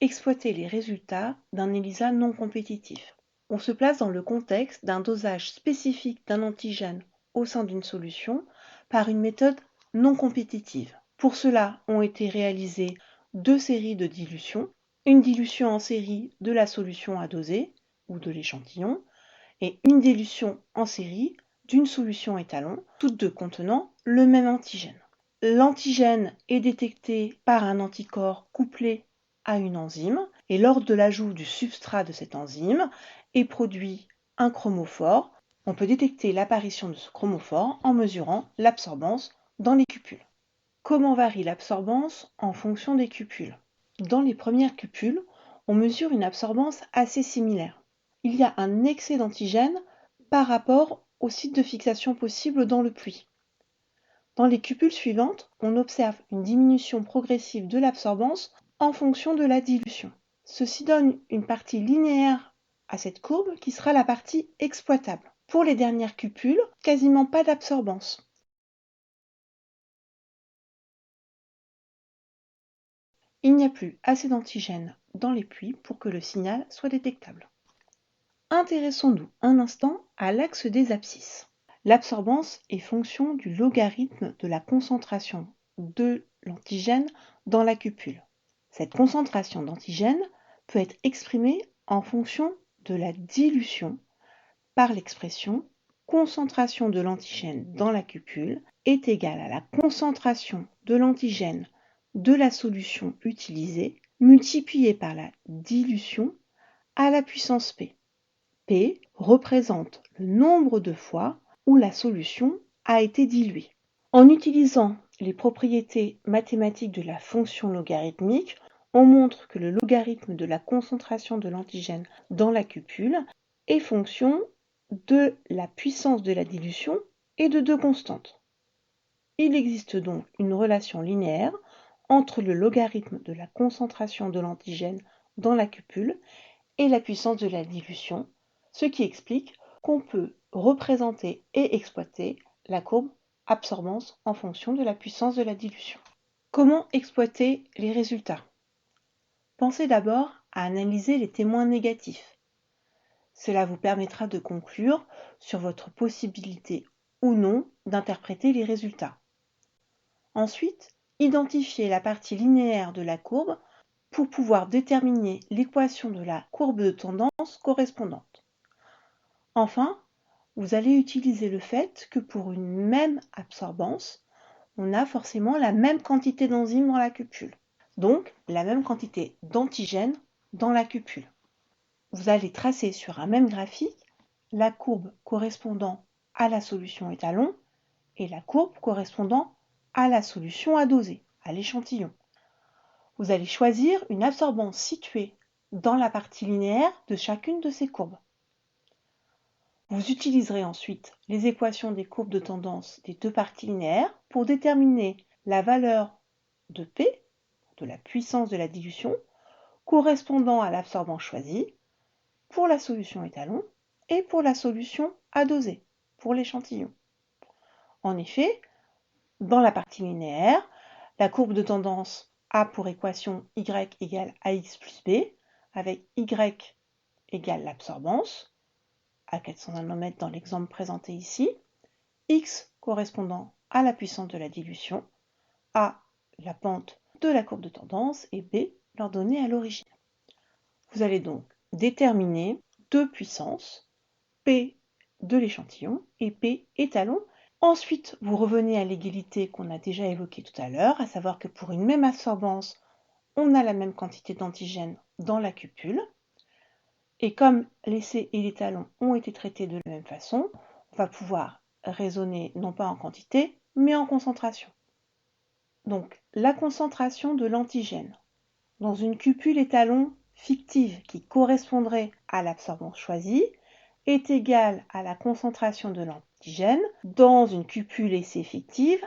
exploiter les résultats d'un ELISA non compétitif. On se place dans le contexte d'un dosage spécifique d'un antigène au sein d'une solution par une méthode non compétitive. Pour cela, ont été réalisées 2 séries de dilution, une dilution en série de la solution à doser ou de l'échantillon et une dilution en série d'une solution étalon, toutes deux contenant le même antigène. L'antigène est détecté par un anticorps couplé à une enzyme et lors de l'ajout du substrat de cette enzyme est produit un chromophore. On peut détecter l'apparition de ce chromophore en mesurant l'absorbance dans les cupules. Comment varie l'absorbance en fonction des cupules? Dans les premières cupules, on mesure une absorbance assez similaire. Il y a un excès d'antigène par rapport au site de fixation possible dans le pluie. Dans les cupules suivantes, on observe une diminution progressive de l'absorbance en fonction de la dilution. Ceci donne une partie linéaire à cette courbe qui sera la partie exploitable. Pour les dernières cupules, quasiment pas d'absorbance. Il n'y a plus assez d'antigène dans les puits pour que le signal soit détectable. Intéressons-nous un instant à l'axe des abscisses. L'absorbance est fonction du logarithme de la concentration de l'antigène dans la cupule. Cette concentration d'antigène peut être exprimée en fonction de la dilution par l'expression concentration de l'antigène dans la cupule est égale à la concentration de l'antigène de la solution utilisée multipliée par la dilution à la puissance P. P représente le nombre de fois où la solution a été diluée. En utilisant les propriétés mathématiques de la fonction logarithmique, on montre que le logarithme de la concentration de l'antigène dans la cupule est fonction de la puissance de la dilution et de deux constantes. Il existe donc une relation linéaire entre le logarithme de la concentration de l'antigène dans la cupule et la puissance de la dilution, ce qui explique qu'on peut représenter et exploiter la courbe absorbance en fonction de la puissance de la dilution. Comment exploiter les résultats? Pensez d'abord à analyser les témoins négatifs. Cela vous permettra de conclure sur votre possibilité ou non d'interpréter les résultats. Ensuite, identifiez la partie linéaire de la courbe pour pouvoir déterminer l'équation de la courbe de tendance correspondante. Enfin, vous allez utiliser le fait que pour une même absorbance, on a forcément la même quantité d'enzymes dans la cupule, donc la même quantité d'antigène dans la cupule. Vous allez tracer sur un même graphique la courbe correspondant à la solution étalon et la courbe correspondant à la solution à doser, à l'échantillon. Vous allez choisir une absorbance située dans la partie linéaire de chacune de ces courbes. Vous utiliserez ensuite les équations des courbes de tendance des deux parties linéaires pour déterminer la valeur de P, de la puissance de la dilution, correspondant à l'absorbance choisie pour la solution étalon et pour la solution à doser, pour l'échantillon. En effet, dans la partie linéaire, la courbe de tendance a pour équation y égale ax plus b, avec y égale l'absorbance, à 400 nanomètres dans l'exemple présenté ici, x correspondant à la puissance de la dilution, a la pente de la courbe de tendance et b l'ordonnée à l'origine. Vous allez donc déterminer deux puissances, P de l'échantillon et P étalon. Ensuite, vous revenez à l'égalité qu'on a déjà évoquée tout à l'heure, à savoir que pour une même absorbance, on a la même quantité d'antigène dans la cupule. Et comme l'essai et l'étalon ont été traités de la même façon, on va pouvoir raisonner non pas en quantité, mais en concentration. Donc, la concentration de l'antigène dans une cupule étalon fictive qui correspondrait à l'absorbance choisie est égale à la concentration de l'antigène dans une cupule essai fictive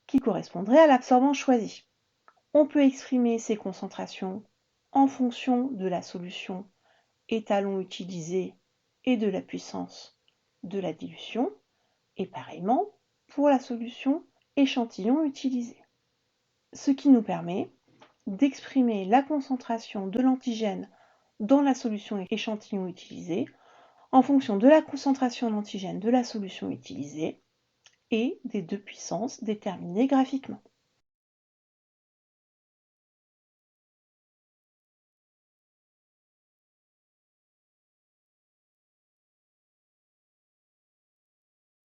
qui correspondrait à l'absorbance choisie. On peut exprimer ces concentrations en fonction de la solution étalon utilisée et de la puissance de la dilution, et pareillement pour la solution échantillon utilisée. Ce qui nous permet d'exprimer la concentration de l'antigène dans la solution échantillon utilisée en fonction de la concentration d'antigène de la solution utilisée et des deux puissances déterminées graphiquement.